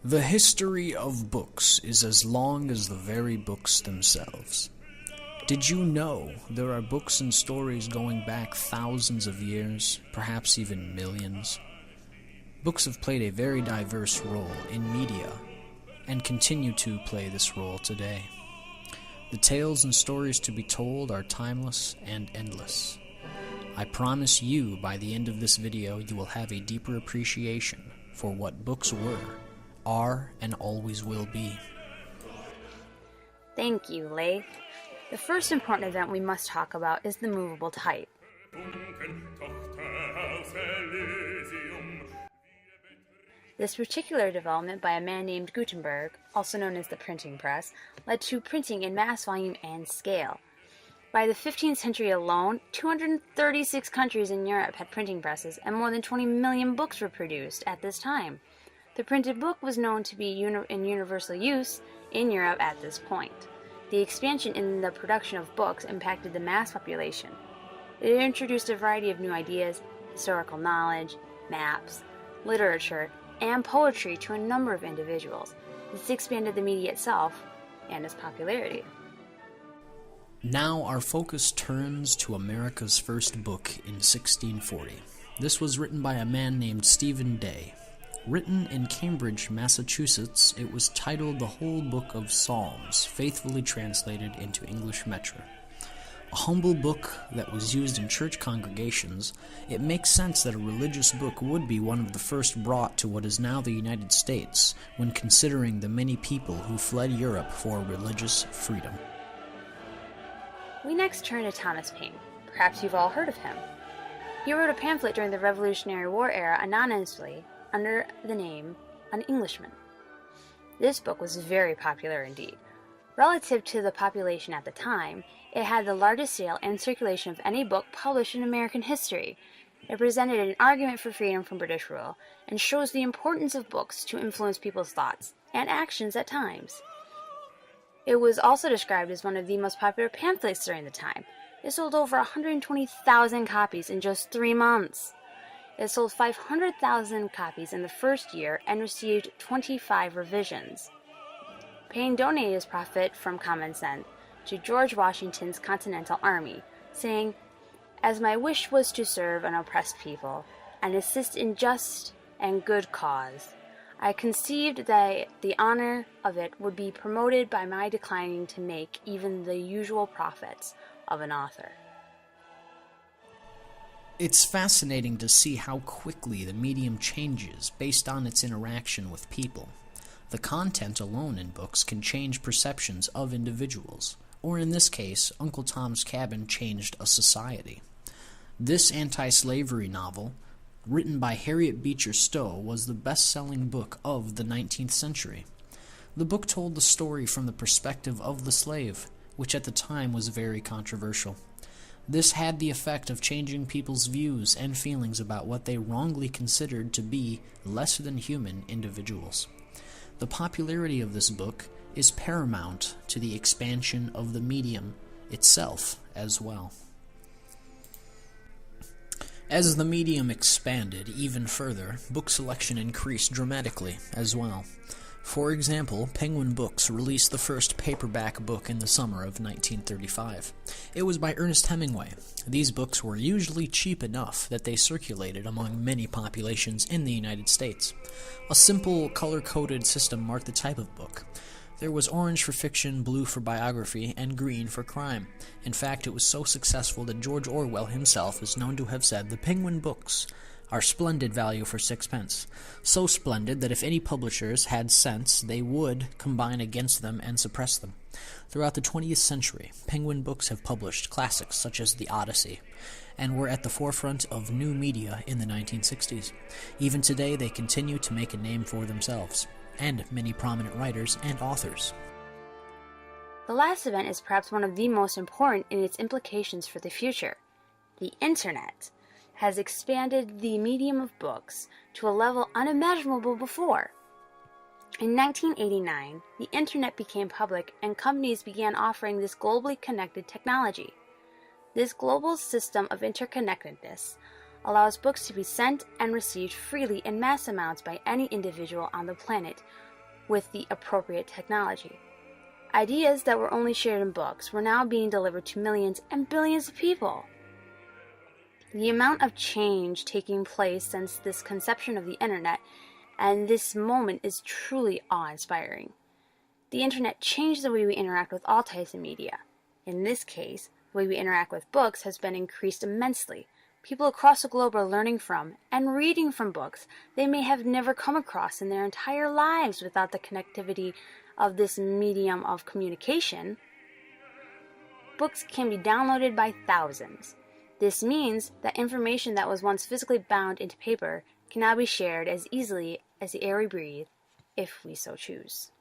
The history of books is as long as the very books themselves. Did you know there are books and stories going back thousands of years, perhaps even millions? Books have played a very diverse role in media and continue to play this role today. The tales and stories to be told are timeless and endless. I promise you by the end of this video you will have a deeper appreciation for what books were, are, and always will be. Thank you, Leith. The first important event we must talk about is the movable type. This particular development by a man named Gutenberg, also known as the printing press, led to printing in mass volume and scale. By the 15th century alone, 236 countries in Europe had printing presses, and more than 20 million books were produced at this time. The printed book was known to be in universal use in Europe at this point. The expansion in the production of books impacted the mass population. It introduced a variety of new ideas, historical knowledge, maps, literature, and poetry to a number of individuals. This expanded the media itself and its popularity. Now our focus turns to America's first book in 1640. This was written by a man named Stephen Day. Written in Cambridge, Massachusetts, it was titled The Whole Book of Psalms, faithfully translated into English metre. A humble book that was used in church congregations, it makes sense that a religious book would be one of the first brought to what is now the United States, when considering the many people who fled Europe for religious freedom. We next turn to Thomas Paine. Perhaps you've all heard of him. He wrote a pamphlet during the Revolutionary War era anonymously under the name An Englishman. This book was very popular indeed. Relative to the population at the time, it had the largest sale and circulation of any book published in American history. It presented an argument for freedom from British rule and shows the importance of books to influence people's thoughts and actions at times. It was also described as one of the most popular pamphlets during the time. It sold over 120,000 copies in just 3 months. It sold 500,000 copies in the first year and received 25 revisions. Paine donated his profit from Common Sense to George Washington's Continental Army, saying, "As my wish was to serve an oppressed people and assist in just and good cause, I conceived that the honor of it would be promoted by my declining to make even the usual profits of an author." It's fascinating to see how quickly the medium changes based on its interaction with people. The content alone in books can change perceptions of individuals, or in this case, Uncle Tom's Cabin changed a society. This anti-slavery novel, written by Harriet Beecher Stowe, was the best-selling book of the 19th century. The book told the story from the perspective of the slave, which at the time was very controversial. This had the effect of changing people's views and feelings about what they wrongly considered to be less than human individuals. The popularity of this book is paramount to the expansion of the medium itself as well. As the medium expanded even further, book selection increased dramatically as well. For example, Penguin Books released the first paperback book in the summer of 1935. It was by Ernest Hemingway. These books were usually cheap enough that they circulated among many populations in the United States. A simple, color-coded system marked the type of book. There was orange for fiction, blue for biography, and green for crime. In fact, it was so successful that George Orwell himself is known to have said, "The Penguin Books are splendid value for 6 pence. So splendid that if any publishers had sense, they would combine against them and suppress them." Throughout the 20th century, Penguin Books have published classics such as The Odyssey, and were at the forefront of new media in the 1960s. Even today, they continue to make a name for themselves, and many prominent writers and authors. The last event is perhaps one of the most important in its implications for the future. The Internet has expanded the medium of books to a level unimaginable before. In 1989, the Internet became public and companies began offering this globally connected technology. This global system of interconnectedness allows books to be sent and received freely in mass amounts by any individual on the planet with the appropriate technology. Ideas that were only shared in books were now being delivered to millions and billions of people. The amount of change taking place since this conception of the internet and this moment is truly awe-inspiring. The internet changed the way we interact with all types of media. In this case, the way we interact with books has been increased immensely. People across the globe are learning from and reading from books they may have never come across in their entire lives without the connectivity of this medium of communication. Books can be downloaded by thousands. This means that information that was once physically bound into paper can now be shared as easily as the air we breathe, if we so choose.